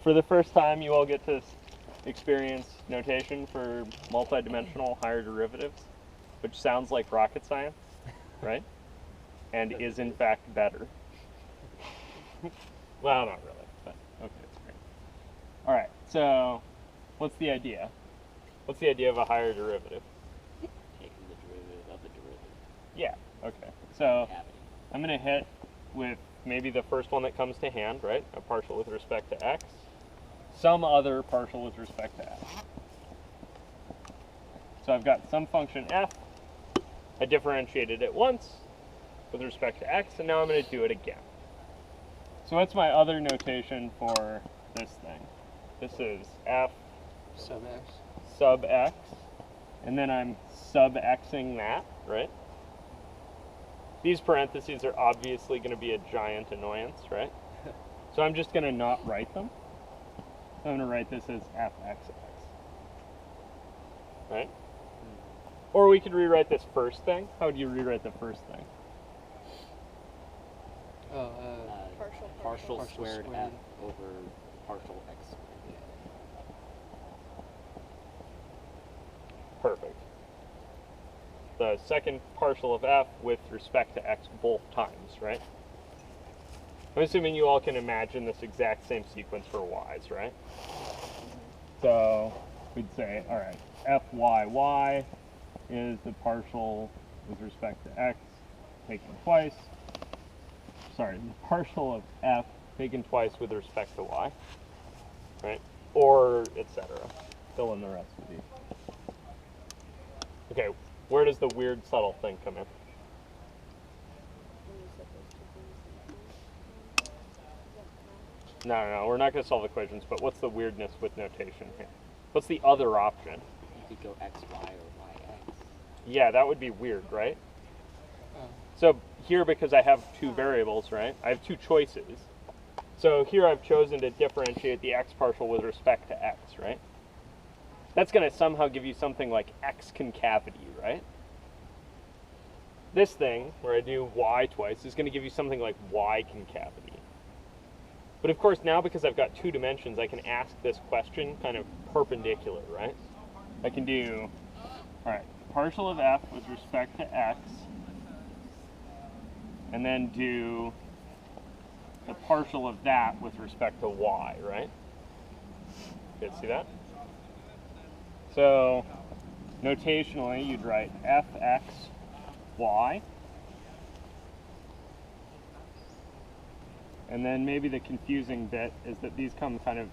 For the first time, you all get to experience notation for multidimensional higher derivatives, which sounds like rocket science, right? And is in fact better. Well, not really, but okay, it's great. All right, so what's the idea? What's the idea of a higher derivative? Taking the derivative of the derivative. Yeah, okay. So Cavity. I'm going to hit with maybe the first one that comes to hand, right? A partial with respect to x. Some other partial with respect to x. So I've got some function f. I differentiated it once with respect to x, and now I'm going to do it again. So what's my other notation for this thing? This is f Sub x. sub x, and then I'm sub-xing that, right? These parentheses are obviously going to be a giant annoyance, right? So I'm just going to not write them. So I'm going to write this as fxx, right? Or we could rewrite this first thing. How would you rewrite the first thing? Oh, Partial squared squared. f over partial x squared. Perfect. The second partial of f with respect to x both times, right? I'm assuming you all can imagine this exact same sequence for y's, right? So we'd say, all right, fyy is the partial with respect to x taken twice. Sorry, the partial of f taken twice with respect to y, right? Or etc. Fill in the rest of these. Okay, where does the weird subtle thing come in? No, we're not going to solve equations, but what's the weirdness with notation here? What's the other option? You could go xy or yx. Yeah, that would be weird, right? Oh. So here, because I have two variables, right, I have two choices. So here I've chosen to differentiate the x partial with respect to x, right? That's going to somehow give you something like x concavity, right? This thing, where I do y twice, is going to give you something like y concavity. But of course now, because I've got two dimensions, I can ask this question kind of perpendicular, right? I can do, all right, partial of f with respect to x, and then do the partial of that with respect to y, right? You guys see that? So notationally, you'd write fxy, and then maybe the confusing bit is that these come kind of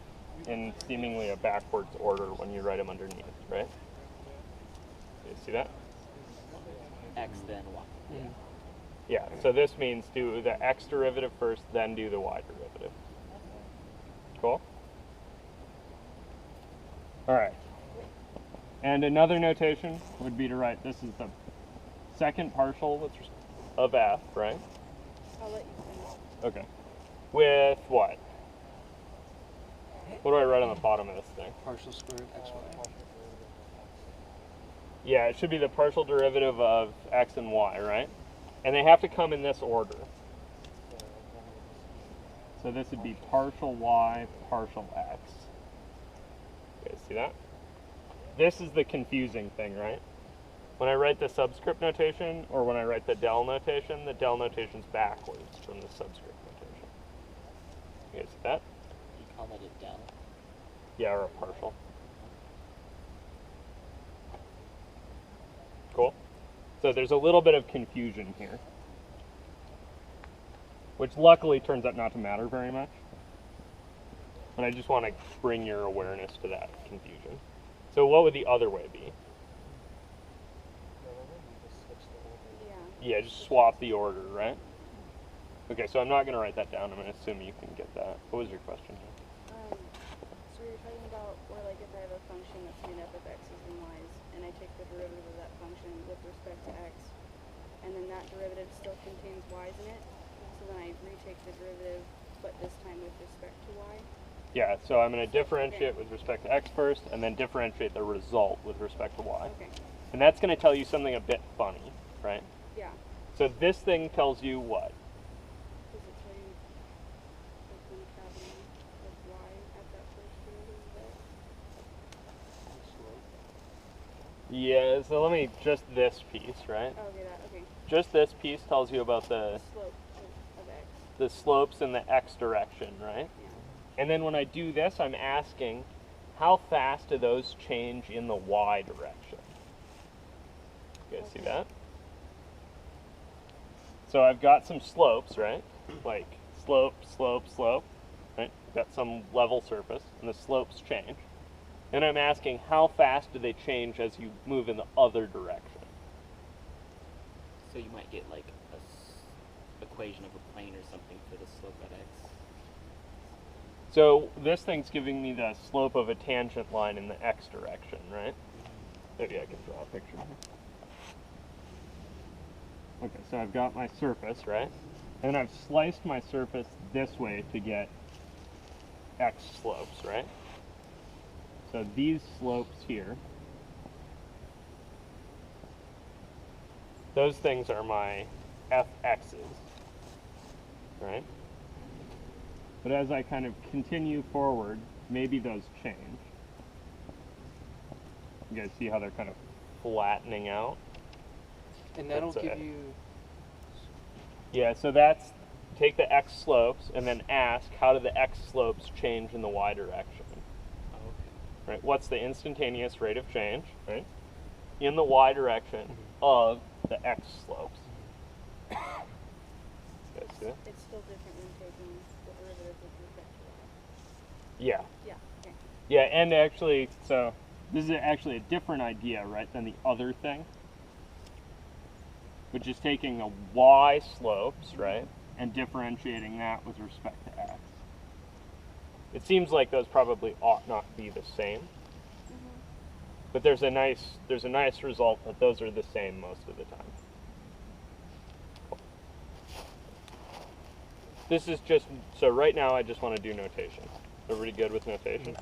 in seemingly a backwards order when you write them underneath, right? You see that? X then y. Yeah. Yeah, so this means do the x derivative first, then do the y derivative. Cool? All right. And another notation would be to write, this is the second partial of f, right? I'll let you finish. Okay. With what? What do I write on the bottom of this thing? Partial squared xy. Yeah, it should be the partial derivative of x and y, right? And they have to come in this order. So this would be partial y, partial x. You guys see that? This is the confusing thing, right? When I write the subscript notation, or when I write the del notation's backwards from the subscript notation. You guys see that? You call that a del. Yeah, or a partial. Cool. So there's a little bit of confusion here, which luckily turns out not to matter very much. But I just want to bring your awareness to that confusion. So what would the other way be? Yeah. Yeah, just swap the order, right? Okay, so I'm not going to write that down. I'm going to assume you can get that. What was your question here? So we were talking about where, like, if I have a function that's made up of x's and y's, and I take the derivative of that function with respect to x, and then that derivative still contains y's in it, so then I retake the derivative, but this time with respect to y. Yeah, so I'm going to differentiate with respect to x first, and then differentiate the result with respect to y. Okay. And that's going to tell you something a bit funny, right? Yeah. So this thing tells you what? Does it tell you the concavity of y's? Yeah, so let me, just this piece, right? Oh, okay, that, okay. Just this piece tells you about The slope of x. the slopes in the x direction, right? Yeah. And then when I do this, I'm asking, how fast do those change in the y direction? You guys see Okay. that? So I've got some slopes, right? Like slope, slope, slope, right? I've got some level surface, and the slopes change. And I'm asking, how fast do they change as you move in the other direction? So you might get like a equation of a plane or something for the slope at x. So this thing's giving me the slope of a tangent line in the x direction, right? Maybe I can draw a picture here. Okay, so I've got my surface, right? And I've sliced my surface this way to get x slopes, right? So these slopes here, those things are my fx's, right? But as I kind of continue forward, maybe those change. You guys see how they're kind of flattening out? And that'll That's give a- you. Yeah, so that's, take the x slopes and then ask, how do the x slopes change in the y direction? Oh, okay. Right? What's the instantaneous rate of change, right? In the y direction of the x slopes. You guys see that? It's still different than taking the derivative with respect to y. Yeah. Yeah, okay. Yeah, and actually, so this is actually a different idea, right, than the other thing, which is taking the y slopes, right, and differentiating that with respect to x. It seems like those probably ought not be the same, but there's a nice result that those are the same most of the time. This is just, so right now I just want to do notation. Everybody good with notation?